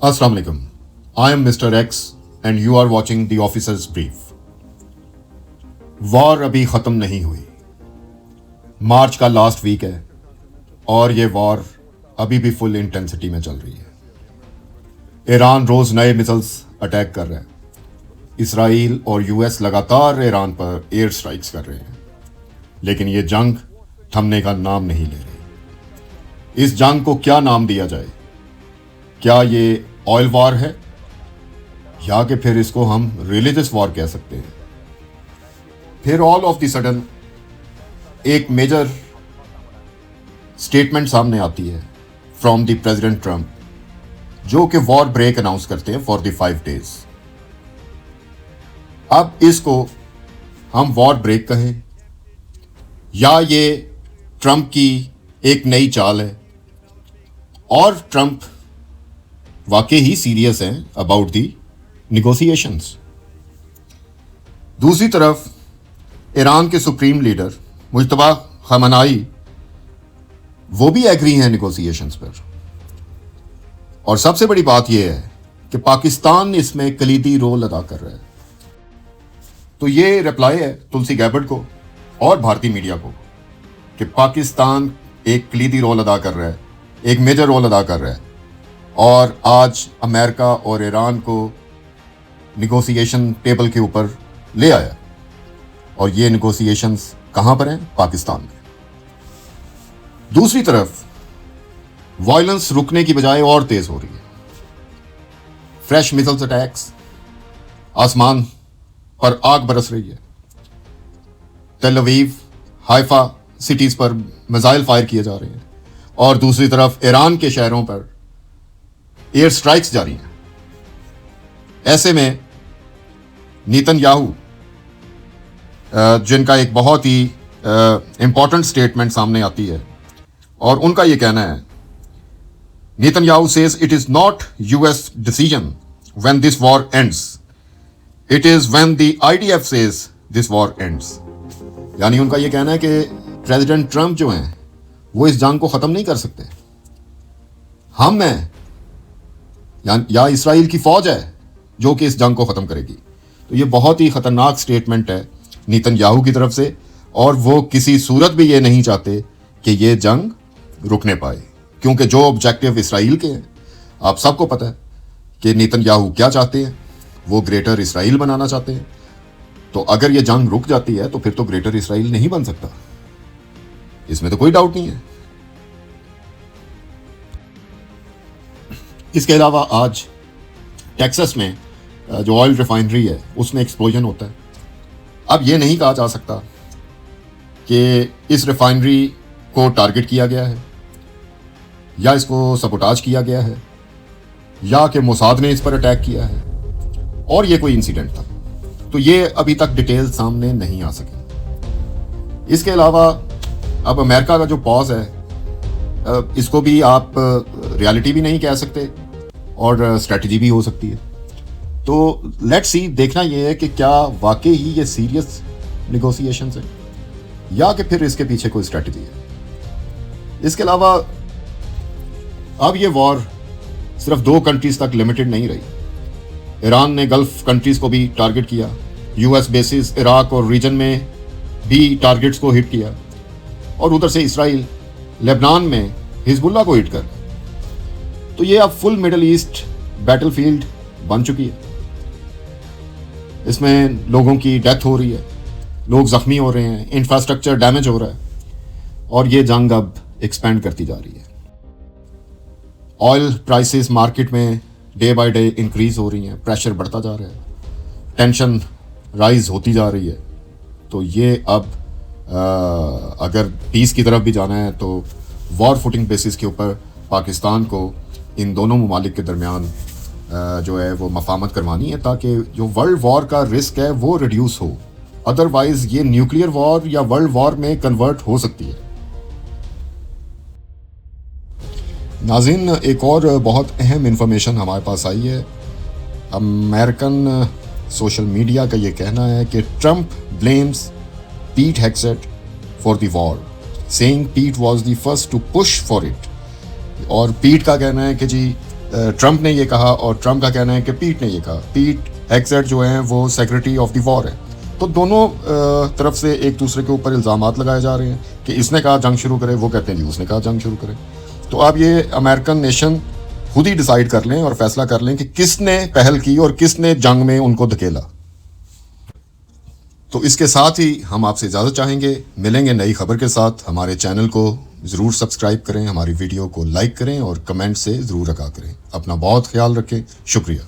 Assalamu alaikum. I am Mr. X and you are watching the Officer's Brief. War अभी ख़त्म नहीं हुई. मार्च का लास्ट वीक है और ये वॉर अभी भी फुल इंटेंसिटी में चल रही है. ईरान रोज़ नए मिसाइल्स अटैक कर रहा है. इसराइल और यूएस लगातार ईरान पर एयर स्ट्राइक्स कर रहे हैं. लेकिन ये जंग थमने का नाम नहीं ले रही. इस जंग को क्या नाम दिया जाए? क्या ये ऑयल वॉर है या कि फिर इसको हम रिलीजियस वॉर कह सकते हैं? फिर ऑल ऑफ द सडन एक मेजर स्टेटमेंट सामने आती है फ्रॉम द प्रेसिडेंट ट्रंप, जो कि वॉर ब्रेक अनाउंस करते हैं फॉर द 5 days. अब इसको हम वॉर ब्रेक कहें या ये ट्रंप की एक नई चाल है और ट्रंप वाकई ही सीरियस हैं अबाउट दी निगोशिएशंस. दूसरी तरफ ईरान के सुप्रीम लीडर मुज्तबा खamenei वो भी एग्री हैं निगोशिएशंस पर. और सबसे बड़ी बात यह है कि पाकिस्तान इसमें कलीदी रोल अदा कर रहा है. तो ये रिप्लाई है तुलसी गैबर्ट को और भारतीय मीडिया को कि पाकिस्तान एक कलीदी रोल अदा कर रहा है, एक मेजर रोल अदा कर रहा है और आज अमेरिका और ईरान को निगोशिएशन टेबल के ऊपर ले आया. और ये निगोशिएशंस कहाँ पर हैं? पाकिस्तान में. दूसरी तरफ वायलेंस रुकने की बजाय और तेज हो रही है. फ्रेश मिसाइल्स अटैक्स, आसमान पर आग बरस रही है. तेल अवीव, हाइफा सिटीज पर मिसाइल फायर किए जा रहे हैं और दूसरी तरफ ईरान के शहरों पर एयर स्ट्राइक्स जारी हैं. ऐसे में नेतन्याहू, जिनका एक बहुत ही इंपॉर्टेंट स्टेटमेंट सामने आती है और उनका ये कहना है, Netanyahu says it is not US decision when this war ends, it is when the IDF says this war ends. यानी उनका ये कहना है कि प्रेसिडेंट ट्रंप जो हैं वो इस जंग को ख़त्म नहीं कर सकते. हम हैं या इसराइल की फौज है जो कि इस जंग को ख़त्म करेगी. तो ये बहुत ही ख़तरनाक स्टेटमेंट है नेतन्याहू की तरफ से और वो किसी सूरत भी ये नहीं चाहते कि ये जंग रुकने पाए, क्योंकि जो ऑब्जेक्टिव इसराइल के हैं आप सबको पता है कि नेतन्याहू क्या चाहते हैं. वो ग्रेटर इसराइल बनाना चाहते हैं. तो अगर ये जंग रुक जाती है तो फिर तो ग्रेटर इसराइल नहीं बन सकता, इसमें तो कोई डाउट नहीं है. इसके अलावा आज टेक्सास में जो ऑयल रिफाइनरी है उसमें एक्सप्लोजन होता है. अब ये नहीं कहा जा सकता कि इस रिफाइनरी को टारगेट किया गया है या इसको सबोटाज किया गया है या कि मोसाद ने इस पर अटैक किया है और ये कोई इंसिडेंट था. तो ये अभी तक डिटेल सामने नहीं आ सकी. इसके अलावा अब अमेरिका का जो पॉज है इसको भी आप रियलिटी भी नहीं कह सकते और स्ट्रेटजी भी हो सकती है. तो लेट्स सी, देखना ये है कि क्या वाकई ही ये सीरियस निगोशिएशंस है या कि फिर इसके पीछे कोई स्ट्रेटजी है. इसके अलावा अब ये वॉर सिर्फ 2 कंट्रीज तक लिमिटेड नहीं रही. ईरान ने गल्फ कंट्रीज को भी टारगेट किया, यूएस बेसिस इराक और रीजन में भी टारगेट्स को हिट किया और उधर से इसराइल लेबनान में हिजबुल्लाह को हिट कर. तो ये अब फुल मिडल ईस्ट बैटलफील्ड बन चुकी है. इसमें लोगों की डेथ हो रही है, लोग जख्मी हो रहे हैं, इंफ्रास्ट्रक्चर डैमेज हो रहा है और ये जंग अब एक्सपेंड करती जा रही है. ऑयल प्राइसेस मार्केट में डे बाय डे इंक्रीज हो रही हैं, प्रेशर बढ़ता जा रहा है, टेंशन राइज होती जा रही है. तो ये अब अगर पीस की तरफ भी जाना है तो वॉर फुटिंग बेसिस के ऊपर पाकिस्तान को इन दोनों ममालिक के दरमियान जो है वो मफाहमत करवानी है ताकि जो वर्ल्ड वॉर का रिस्क है वो रिड्यूस हो. अदरवाइज ये न्यूक्लियर वॉर या वर्ल्ड वॉर में कन्वर्ट हो सकती है. नाज़रीन, एक और बहुत अहम इंफॉर्मेशन हमारे पास आई है. अमेरिकन सोशल मीडिया का ये कहना है कि Trump blames Pete Hegseth for the war, saying Pete was the first to push for it. और पीट का कहना है कि जी ٹرمپ نے یہ کہا اور ٹرمپ کا کہنا ہے کہ پیٹ نے یہ کہا. پیٹ ہیگزیٹ جو ہیں وہ سیکرٹری آف دی وار ہے. تو دونوں طرف سے ایک دوسرے کے اوپر الزامات لگائے جا رہے ہیں کہ اس نے کہا جنگ شروع کرے, وہ کہتے ہیں جی اس نے کہا جنگ شروع کرے. تو اب یہ امریکن نیشن خود ہی ڈیسائیڈ کر لیں اور فیصلہ کر لیں کہ کس نے پہل کی اور کس نے جنگ میں ان کو دھکیلا. تو اس کے ساتھ ہی ہم آپ سے اجازت چاہیں گے, ملیں گے نئی خبر کے ساتھ. ہمارے چینل کو ضرور سبسکرائب کریں, ہماری ویڈیو کو لائک کریں اور کمنٹ سے ضرور آگاہ کریں. اپنا بہت خیال رکھیں. شکریہ.